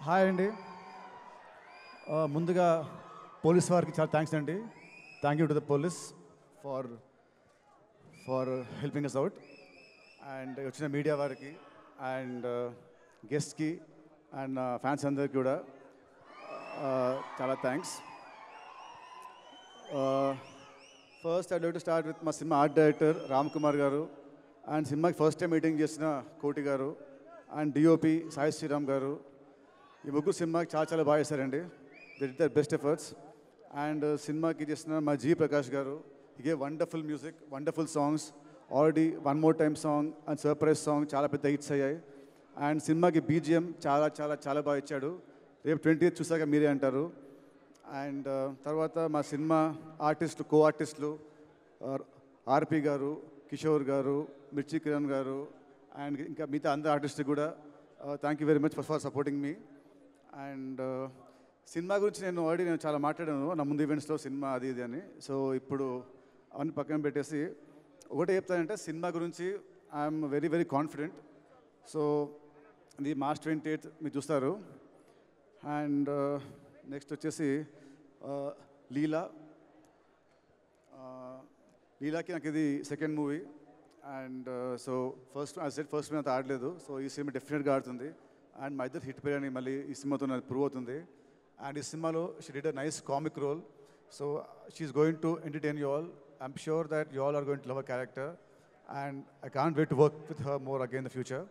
Hi అండి. ముందుగా police వారికి చాలా థ్యాంక్స్ అండి. Thank you to the police for for helping us out. And వచ్చిన మీడియా వారికి అండ్ గెస్ట్కి అండ్ ఫ్యాన్స్ అందరికి కూడా చాలా thanks. First I like to start with మా cinema art director Ram Kumar garu and సినిమాకి ఫస్ట్ టైం మీటింగ్ చేసిన కోటి గారు అండ్ డిఓపి సాయి శ్రీరామ్ గారు. ఈ ముగ్గురు సినిమాకి చాలా బాగా చేశారండి. They did there best efforts. And సినిమాకి చేసిన మా జీ ప్రకాష్ గారు, ఈ gave wonderful music, wonderful songs. Already one more time song and surprise song చాలా పెద్ద హిట్స్ అయ్యాయి. అండ్ సినిమాకి బీజిఎం చాలా బాగా ఇచ్చాడు. రేపు 20th చూసాక మీరే అంటారు. అండ్ తర్వాత మా సినిమా ఆర్టిస్టులు, కో ఆర్టిస్టులు ఆర్పి గారు, కిషోర్ గారు, మిర్చి కిరణ్ గారు అండ్ ఇంకా మిగతా అందరు ఆర్టిస్టులు కూడా thank you very much for supporting me. And cinema గురించి నేను చాలా మాట్లాడాను నా ముందు ఈవెంట్స్లో, సినిమా అది ఇది అని. సో ఇప్పుడు అవన్నీ పక్కన పెట్టేసి ఒకటే చెప్తానంటే, సినిమా గురించి ఐఎమ్ వెరీ కాన్ఫిడెంట్. సో ఇది March 28th మీరు చూస్తారు. అండ్ నెక్స్ట్ వచ్చేసి లీలాకి నాకు ఇది second movie. And so first movie అంతా ఆడలేదు. సో ఈ సినిమా డెఫినెట్గా ఆడుతుంది. అండ్ మా ఇద్దరు హిట్ పేరు అని మళ్ళీ ఈ సినిమాతో నాకు ప్రూవ్ అవుతుంది. అండ్ ఈ సినిమాలో she did a nice comic role. So she's going to entertain you all. I'm sure that you all are going to love a character. And I can't wait to work with her more again in the future.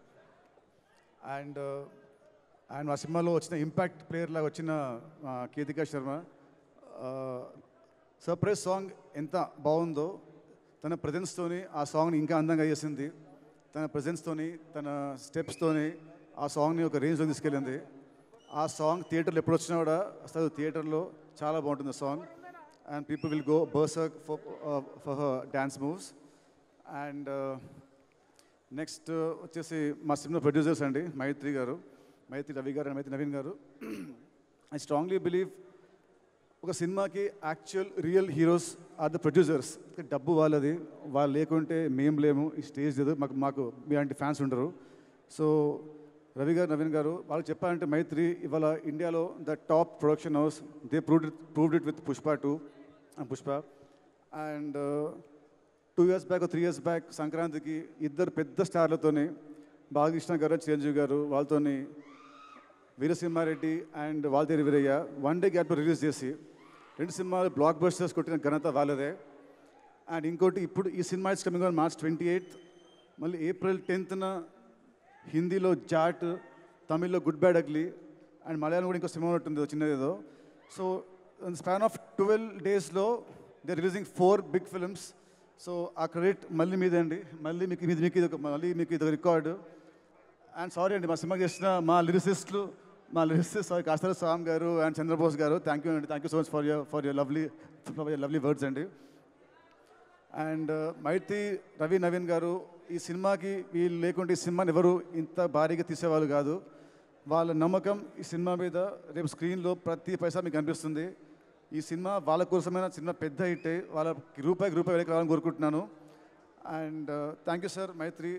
And మా సినిమాలో వచ్చిన impact player లాగా వచ్చిన కీతికా Sharma, surprise song ఎంత బాగుందో, తన ప్రజెన్స్తోని ఆ సాంగ్ని ఇంకా అందంగా చేసింది. తన ప్రజెన్స్తోని, తన స్టెప్స్తోని ఆ సాంగ్ని ఒక రేంజ్లో తీసుకెళ్ళింది. ఆ సాంగ్ థియేటర్లో ఎప్పుడు వచ్చినా కూడా అసలు థియేటర్లో చాలా బాగుంటుంది ఆ song. And people will go berserk for her dance moves. And next వచ్చేసి మా సినిమా ప్రొడ్యూసర్స్ అండి, మైత్రి గారు, మైత్రి రవి గారు అండ్ మైత్రి నవీన్ గారు. ఐ స్ట్రాంగ్లీ బిలీవ్ ఒక సినిమాకి actual real heroes are the producers. డబ్బు వాళ్ళది, వాళ్ళు లేకుంటే మేము లేము, ఈ స్టేజ్ లేదు, మాకు మీలాంటి ఫ్యాన్స్ ఉండరు. సో రవి గారు, నవీన్ గారు వాళ్ళకి చెప్పాలంటే, మైత్రి ఇవాళ ఇండియాలో the top production house. They proved it with Pushpa 2 and Pushpa. And 2 years back 3 years back సంక్రాంతికి ఇద్దరు పెద్ద స్టార్లతోని, బాలకృష్ణ గారు, చిరంజీవి గారు, వాళ్ళతోని Veera Simha Reddy and Waltair Veerayya one day గ్యాప్లో రిలీజ్ చేసి 2 సినిమాలు బ్లాక్ బస్టర్స్ కొట్టిన ఘనత వాళ్ళదే. అండ్ ఇంకోటి ఇప్పుడు ఈ cinema is coming on March 28th. మళ్ళీ April 10th హిందీలో జాట్, తమిళ్లో good bad ugly and Malayalam కూడా ఇంకో సినిమా ఉంటుంది చిన్నదేదో. సో ఇన్ స్పాన్ ఆఫ్ 12 daysలో they releasing 4 big films. So ఆ క్రెడిట్ మళ్ళీ మీదే అండి. మళ్ళీ మీకు ఇది రికార్డు. అండ్ సారీ అండి, మా సినిమాకి చేసిన మా లిరిసిస్ట్ సారీ కాస్తర స్వామి గారు అండ్ చంద్రబోస్ గారు, థ్యాంక్ యూ అండి. Thank you so much for your lovely words అండి. అండ్ మైత్రి రవి నవీన్ గారు, ఈ సినిమాకి వీళ్ళు లేకుంటే ఈ సినిమాని ఎవరు ఇంత భారీగా తీసేవాళ్ళు కాదు. వాళ్ళ నమ్మకం ఈ సినిమా మీద రేపు స్క్రీన్లో ప్రతి పైసా మీకు కనిపిస్తుంది. ఈ సినిమా వాళ్ళ కోసమైన సినిమా పెద్ద హిట్, వాళ్ళకి రూపాయికి వెళ్ళి రావాలని కోరుకుంటున్నాను. అండ్ థ్యాంక్ యూ సార్ మైత్రి.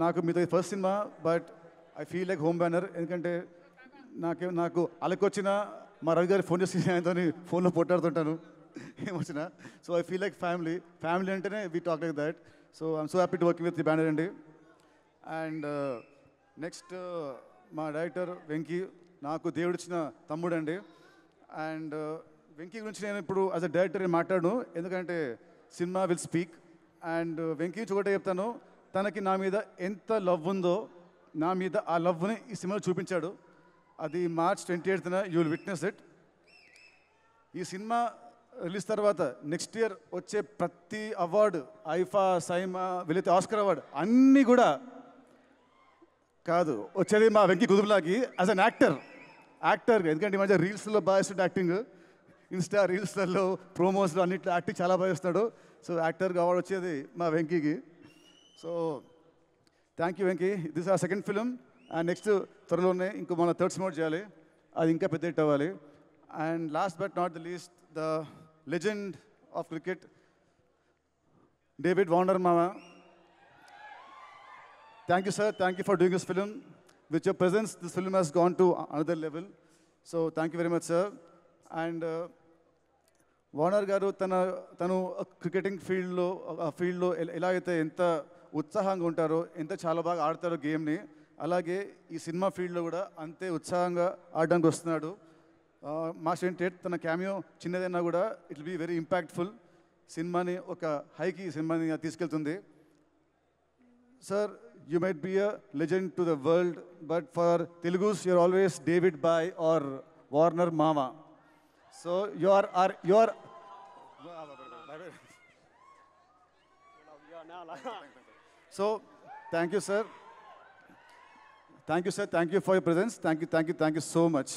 నాకు మీతో first cinema, but I feel like home banner. ఎందుకంటే నాకు అలకొచ్చిన మా రవి గారి ఫోన్ చేసి ఆయనతో ఫోన్లో పొట్టాడుతుంటాను ఏమొచ్చినా. So I feel like family అంటేనే we talk like that. So I'm so happy to working with the banner అండి. అండ్ నెక్స్ట్ మా డైరెక్టర్ వెంకీ, నాకు దేవుడిచ్చిన తమ్ముడు అండి. అండ్ వెంకీ గురించి నేను ఇప్పుడు యాజ్ అ డైరెక్టర్ మాట్లాడను, ఎందుకంటే cinema will speak. And Venky నుంచి ఒకటే చెప్తాను, తనకి నా మీద ఎంత లవ్ ఉందో, నా మీద ఆ లవ్ని ఈ సినిమాలో చూపించాడు. అది March 28th you will witness it. ఈ సినిమా రిలీజ్ తర్వాత నెక్స్ట్ ఇయర్ వచ్చే ప్రతి అవార్డు, ఐఫా, సైమా, వీలైతే ఆస్కర్ అవార్డు అన్నీ కూడా కాదు, వచ్చేది మా వెంకీ కుదుపులాకి యాజ్ అన్ యాక్టర్. ఎందుకంటే ఈ మధ్య రీల్స్లో బాగా ఇస్తాడు యాక్టింగ్, ఇన్స్టా రీల్స్లలో, ప్రోమోస్లో అన్నిట్లో యాక్టింగ్ చాలా బాగా ఇస్తాడు. సో యాక్టర్గా అవార్డు వచ్చేది మా వెంకీకి. So thank you Venky. This are second film. And next త్వరలోనే ఇంకో మన థర్డ్ సినిమా చేయాలి, అది ఇంకా పెద్ద హిట్ అవ్వాలి. And last but not the least, the legend of cricket David Warner మామ. Thank you sir, thank you for doing this film. with your presence, this film has gone to another level. So thank you very much, sir. And Warner గారు తను cricketing ఫీల్డ్లో ఎలా అయితే ఎంత ఉత్సాహంగా ఉంటారో, ఎంత చాలా బాగా ఆడతారో గేమ్ని, అలాగే ఈ సినిమా ఫీల్డ్లో కూడా అంతే ఉత్సాహంగా ఆడడానికి వస్తున్నాడు. మాస్టర్ ఇంటెడ్ తన క్యామియో చిన్నదైనా కూడా it will be very impactful. సినిమాని ఒక హైకి సినిమాని తీసుకెళ్తుంది. Sir, you might be a legend to the world, but for Telugus, you're always David Bhai or Warner Mama. So you're So thank you, sir. Thank you, sir. Thank you for your presence. Thank you so much.